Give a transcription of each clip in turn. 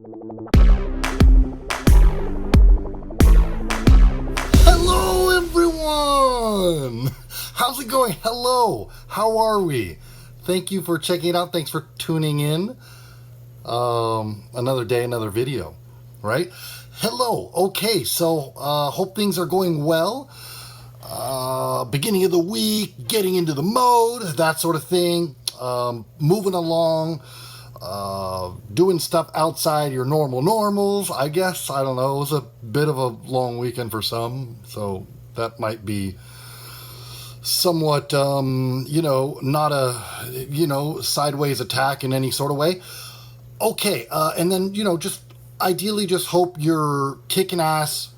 Hello everyone! How's it going? Hello! How are we? Thank you for checking it out. Thanks for tuning in. Another day, another video, right? Hello. Okay, so hope things are going well. Beginning of the week, getting into the mode, that sort of thing. Moving along. Doing stuff outside your normals, I guess. I don't know. It was a bit of a long weekend for some, so that might be somewhat, not a, sideways attack in any sort of way. Okay, and then, just ideally just hope you're kicking ass,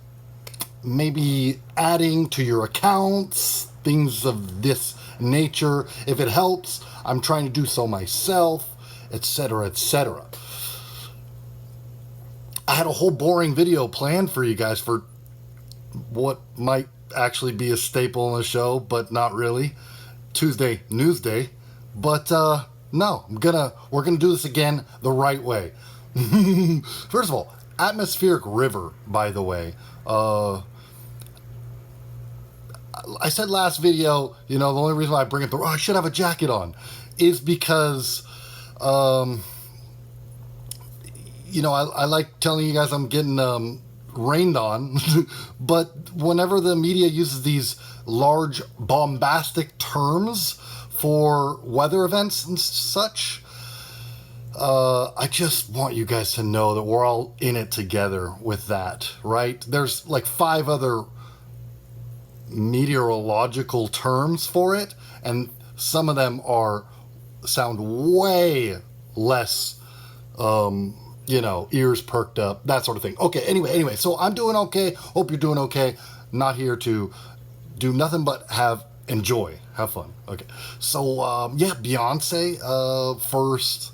maybe adding to your accounts, things of this nature. If it helps, I'm trying to do so myself, etc., etc. I had a whole boring video planned for you guys for what might actually be a staple in the show, but not really. Tuesday News Day. But no, we're gonna do this again the right way. First of all, atmospheric river, by the way. I said last video, the only reason why I bring it up, I should have a jacket on, is because I like telling you guys I'm getting rained on, but whenever the media uses these large bombastic terms for weather events and such, I just want you guys to know that we're all in it together with that, right? There's like 5 other meteorological terms for it, and some of them sound way less, ears perked up, that sort of thing. Okay, anyway, so I'm doing okay. Hope you're doing okay. Not here to do nothing but have fun. Okay, so Beyonce first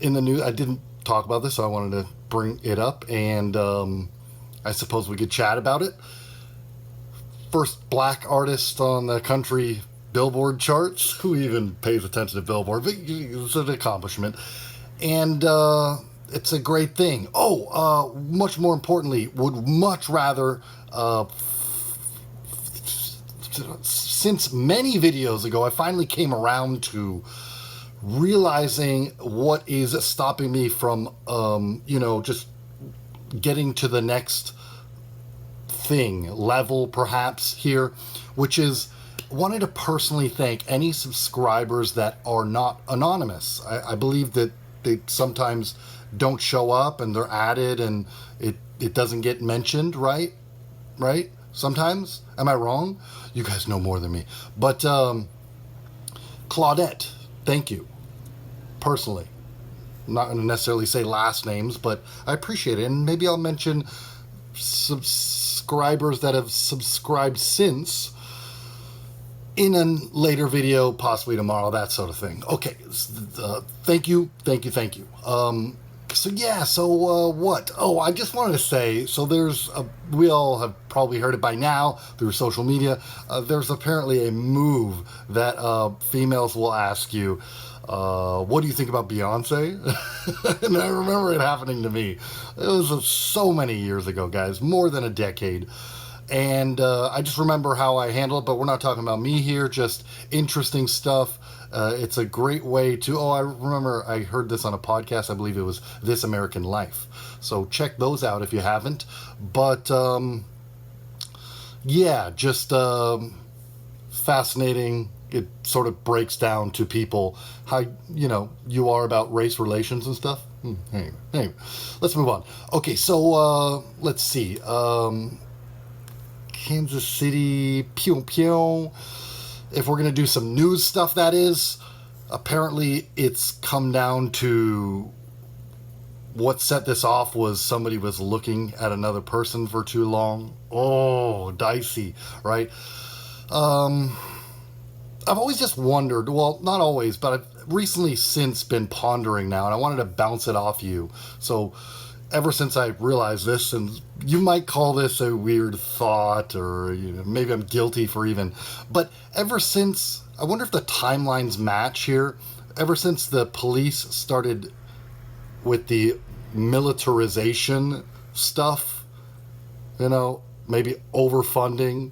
in the news. I didn't talk about this, so I wanted to bring it up, and I suppose we could chat about it. First black artist on the country Billboard charts. Who even pays attention to Billboard? But it's an accomplishment, and it's a great thing. Much more importantly, would much rather, since many videos ago, I finally came around to realizing what is stopping me from, just getting to the next level perhaps here, which is wanted to personally thank any subscribers that are not anonymous. I believe that they sometimes don't show up and they're added and it doesn't get mentioned, right? Sometimes. Am I wrong? You guys know more than me. But Claudette, thank you. Personally. I'm not going to necessarily say last names, but I appreciate it. And maybe I'll mention subscribers that have subscribed since in a later video, possibly tomorrow, that sort of thing. Okay, thank you. What? I just wanted to say, so we all have probably heard it by now through social media, there's apparently a move that females will ask you, what do you think about Beyonce? And I remember it happening to me. It was so many years ago, guys, more than a decade. And I just remember how I handled it, but we're not talking about me here, just interesting stuff. It's a great way to, I remember I heard this on a podcast, I believe it was This American Life. So check those out if you haven't. But just fascinating. It sort of breaks down to people how, you are about race relations and stuff. Anyway, let's move on. Okay, so let's see. Kansas City, pew. If we're going to do some news stuff, that is, apparently it's come down to what set this off was somebody was looking at another person for too long. Oh, dicey, right? I've always just wondered, well, not always, but I've recently since been pondering now, and I wanted to bounce it off you. So ever since I realized this, and you might call this a weird thought, or maybe I'm guilty for even, but ever since, I wonder if the timelines match here, ever since the police started with the militarization stuff, you know, maybe overfunding,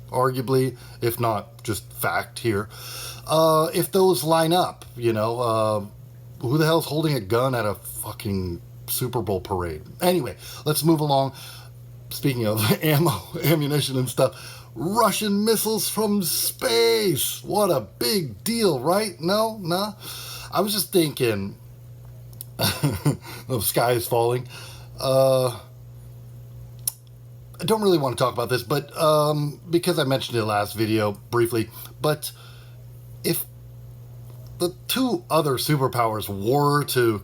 arguably, if not just fact here. If those line up, you know, who the hell's holding a gun at a fucking Super Bowl parade? Anyway, let's move along. Speaking of ammunition and stuff, Russian missiles from space. What a big deal, right? No? Nah? I was just thinking, the sky is falling. I don't really want to talk about this, but because I mentioned it last video briefly, but if the two other superpowers were to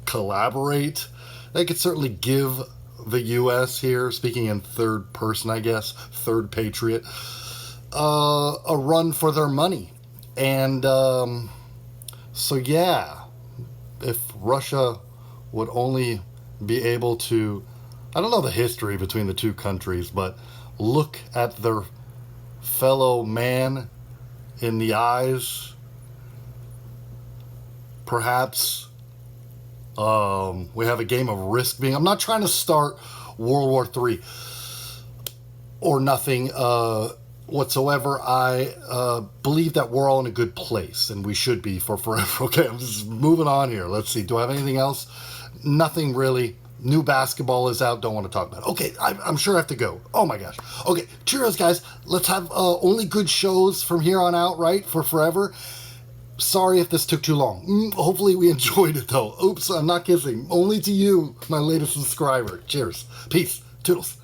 collaborate, they could certainly give the U.S. here, speaking in third person, I guess, third patriot, a run for their money. And so, yeah, if Russia would only be able to, I don't know the history between the two countries, but look at their fellow man in the eyes, perhaps we have a game of risk being. I'm not trying to start World War III or nothing whatsoever. I believe that we're all in a good place, and we should be for forever. Okay, I'm just moving on here. Let's see. Do I have anything else? Nothing really. New basketball is out. Don't want to talk about it. Okay, I'm sure I have to go. Oh my gosh. Okay, cheers, guys. Let's have only good shows from here on out, right? For forever. Sorry if this took too long. Hopefully we enjoyed it, though. Oops, I'm not kissing. Only to you, my latest subscriber. Cheers. Peace. Toodles.